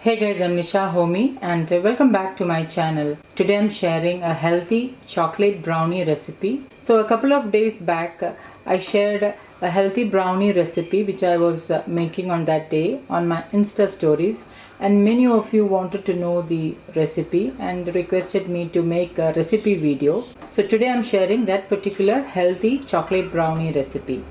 Hey guys, I'm Nisa Homey and welcome back to my channel. Today I'm sharing a healthy chocolate brownie recipe. So a couple of days back I shared a healthy brownie recipe which I was making on that day on my Insta stories, and many of you wanted to know the recipe and requested me to make a recipe video. So today I'm sharing that particular healthy chocolate brownie recipe.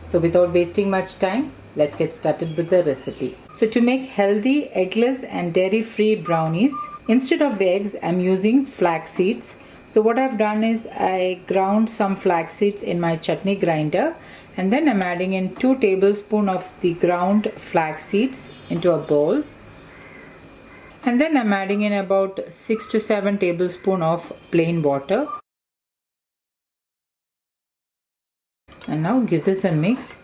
So without wasting much time, let's get started with the recipe. So to make healthy eggless and dairy-free brownies, instead of eggs, I'm using flax seeds. So what I've done is I ground some flax seeds in my chutney grinder, and then I'm adding in 2 tablespoons of the ground flax seeds into a bowl. And then I'm adding in about 6 to 7 tablespoons of plain water. And now give this a mix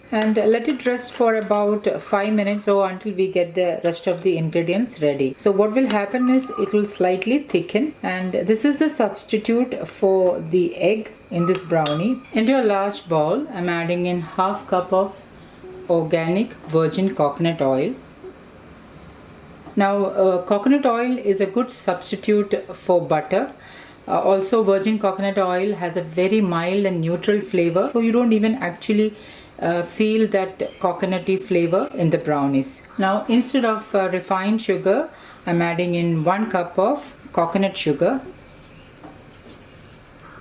and let it rest for about 5 minutes or until we get the rest of the ingredients ready. So what will happen is it will slightly thicken, and this is the substitute for the egg in this brownie. Into a large bowl I'm adding in half cup of organic virgin coconut oil. Now coconut oil is a good substitute for butter. Also virgin coconut oil has a very mild and neutral flavor, so you don't even actually feel that coconutty flavor in the brownies. Now instead of refined sugar, I'm adding in 1 cup of coconut sugar.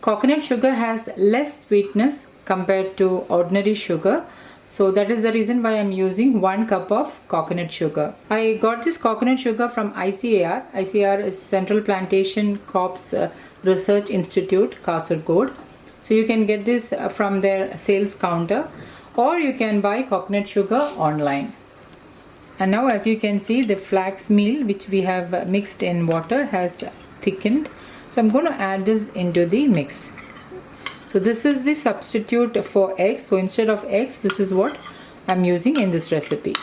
Coconut sugar has less sweetness compared to ordinary sugar, so that is the reason why I'm using 1 cup of coconut sugar. I got this coconut sugar from ICAR. ICAR is Central Plantation Crops Research Institute, Kasargod. So you can get this from their sales counter, or you can buy coconut sugar online. And now as you can see, the flax meal which we have mixed in water has thickened. So I'm going to add this into the mix. So this is the substitute for eggs. So instead of eggs, this is what I'm using in this recipe.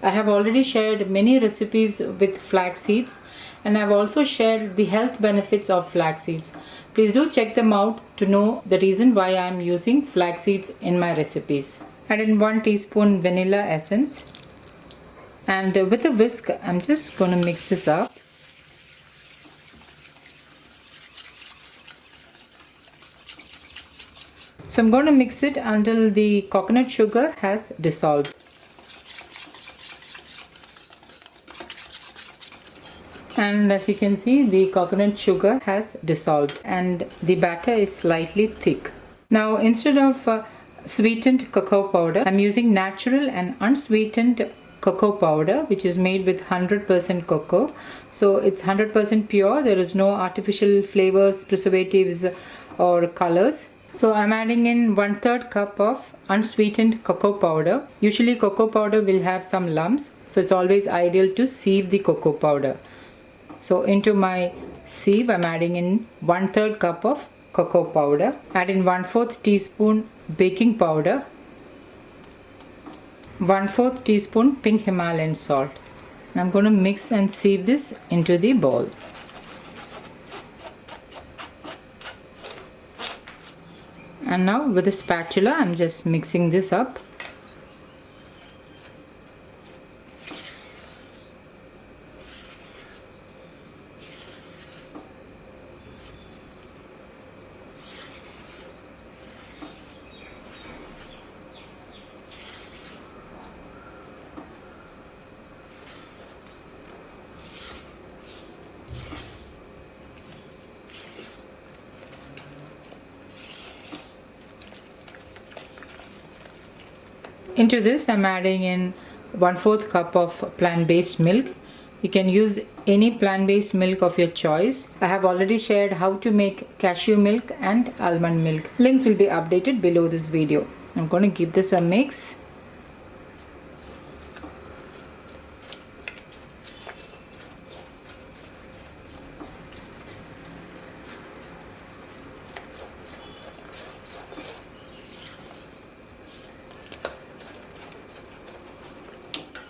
I have already shared many recipes with flax seeds, and I've also shared the health benefits of flax seeds. Please do check them out to know the reason why I am using flax seeds in my recipes. Add in 1 teaspoon vanilla essence, and with a whisk I'm just going to mix this up. So I'm going to mix it until the coconut sugar has dissolved. And as you can see, the coconut sugar has dissolved and the batter is slightly thick. Now instead of sweetened cocoa powder, I'm using natural and unsweetened cocoa powder, which is made with 100% cocoa. So it's 100% pure. There is no artificial flavors, preservatives or colors. So I'm adding in 1/3 cup of unsweetened cocoa powder. Usually cocoa powder will have some lumps, so it's always ideal to sieve the cocoa powder. So into my sieve I'm adding in 1/3 cup of cocoa powder. Add in 1/4 teaspoon baking powder, 1/4 teaspoon pink Himalayan salt. I'm going to mix and sieve this into the bowl. And now with a spatula I'm just mixing this up. Into this I'm adding in 1/4 cup of plant-based milk. You can use any plant-based milk of your choice. I have already shared how to make cashew milk and almond milk. Links will be updated below this video. I'm going to give this a mix.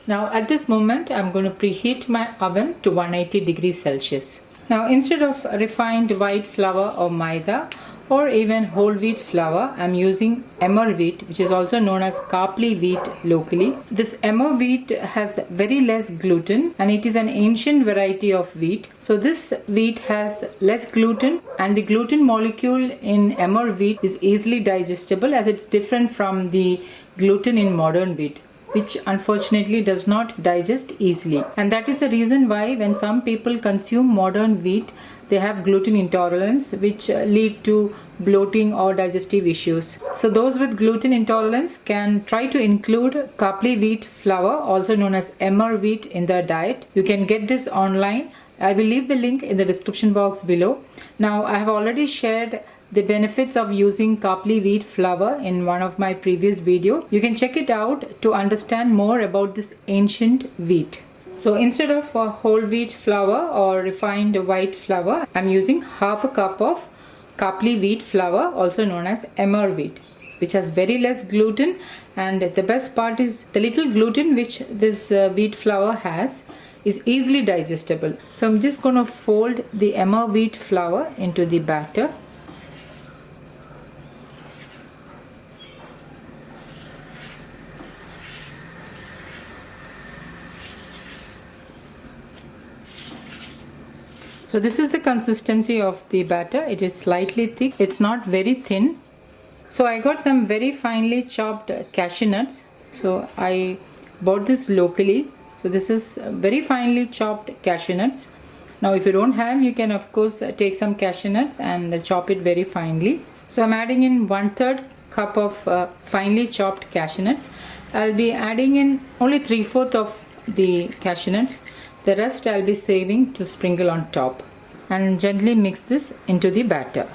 Now at this moment I'm going to preheat my oven to 180 degrees Celsius. Now instead of refined white flour or maida, or even whole wheat flour. I'm using emmer wheat, which is also known as Khapli wheat locally. This emmer wheat has very less gluten and it is an ancient variety of wheat. So this wheat has less gluten, and the gluten molecule in emmer wheat is easily digestible as it's different from the gluten in modern wheat, which unfortunately does not digest easily. And that is the reason why when some people consume modern wheat, they have gluten intolerance, which lead to bloating or digestive issues. So those with gluten intolerance can try to include Khapli wheat flour, also known as emmer wheat, in their diet. You can get this online. I will leave the link in the description box below. Now, I have already shared the benefits of using Khapli wheat flour in one of my previous video. You can check it out to understand more about this ancient wheat. So instead of whole wheat flour or refined white flour, I'm using half a cup of Khapli wheat flour, also known as emmer wheat, which has very less gluten, and the best part is the little gluten which this wheat flour has is easily digestible. So I'm just going to fold the emmer wheat flour into the batter. So this is the consistency of the batter. It is slightly thick. It's not very thin. So I got some very finely chopped cashew nuts. So I bought this locally. So this is very finely chopped cashew nuts. Now if you don't have, you can of course take some cashew nuts and chop it very finely. So I'm adding in 1/3 cup of finely chopped cashew nuts. I'll be adding in only 3/4 of the cashew nuts. The rest I'll be saving to sprinkle on top, and gently mix this into the batter.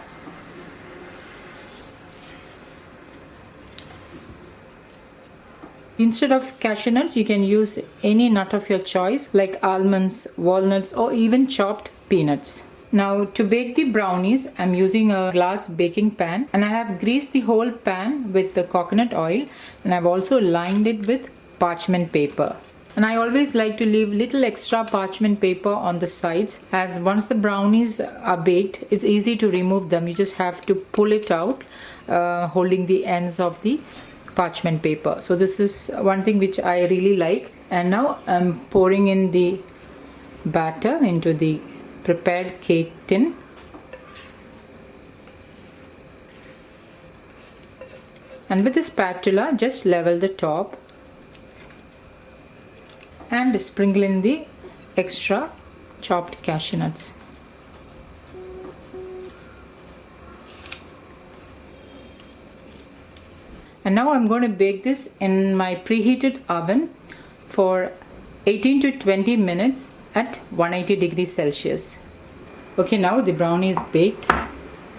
Instead of cashew nuts, you can use any nut of your choice like almonds, walnuts, or even chopped peanuts. Now to bake the brownies, I'm using a glass baking pan, and I have greased the whole pan with the coconut oil, and I've also lined it with parchment paper. And I always like to leave little extra parchment paper on the sides, as once the brownies are baked, it's easy to remove them. You just have to pull it out holding the ends of the parchment paper. So this is one thing which I really like. And now I'm pouring in the batter into the prepared cake tin. And with the spatula, just level the top and sprinkle in the extra chopped cashew nuts. And now I'm going to bake this in my preheated oven for 18 to 20 minutes at 180 degrees Celsius. Okay, now the brownie is baked,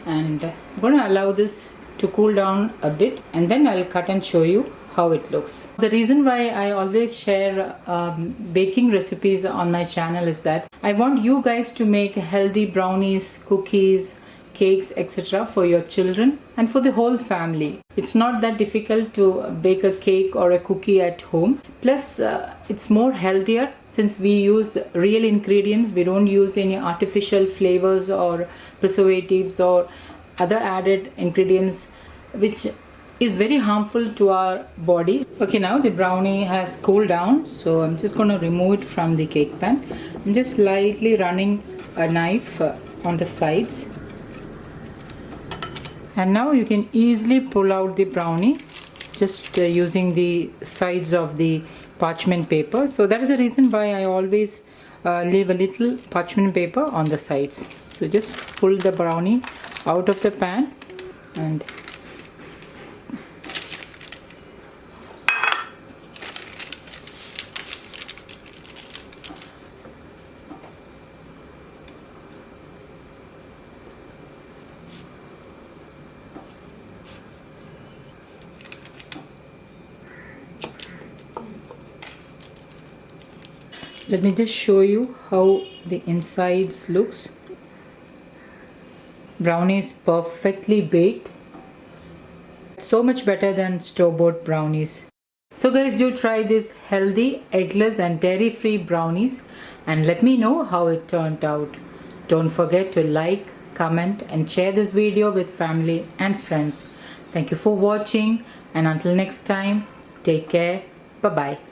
and I'm going to allow this to cool down a bit, and then I'll cut and show you how it looks. The reason why I always share baking recipes on my channel is that I want you guys to make healthy brownies, cookies, cakes, etc. for your children and for the whole family. It's not that difficult to bake a cake or a cookie at home. Plus it's more healthier since we use real ingredients. We don't use any artificial flavors or preservatives or other added ingredients which is very harmful to our body. Okay, now the brownie has cooled down, so I'm just going to remove it from the cake pan. I'm just lightly running a knife on the sides, and now you can easily pull out the brownie just using the sides of the parchment paper. So that is the reason why I always leave a little parchment paper on the sides. So just pull the brownie out of the pan and let me just show you how the insides looks. Brownie is perfectly baked. So much better than store-bought brownies. So guys, do try these healthy, eggless and dairy-free brownies and let me know how it turned out. Don't forget to like, comment and share this video with family and friends. Thank you for watching, and until next time, take care. Bye bye.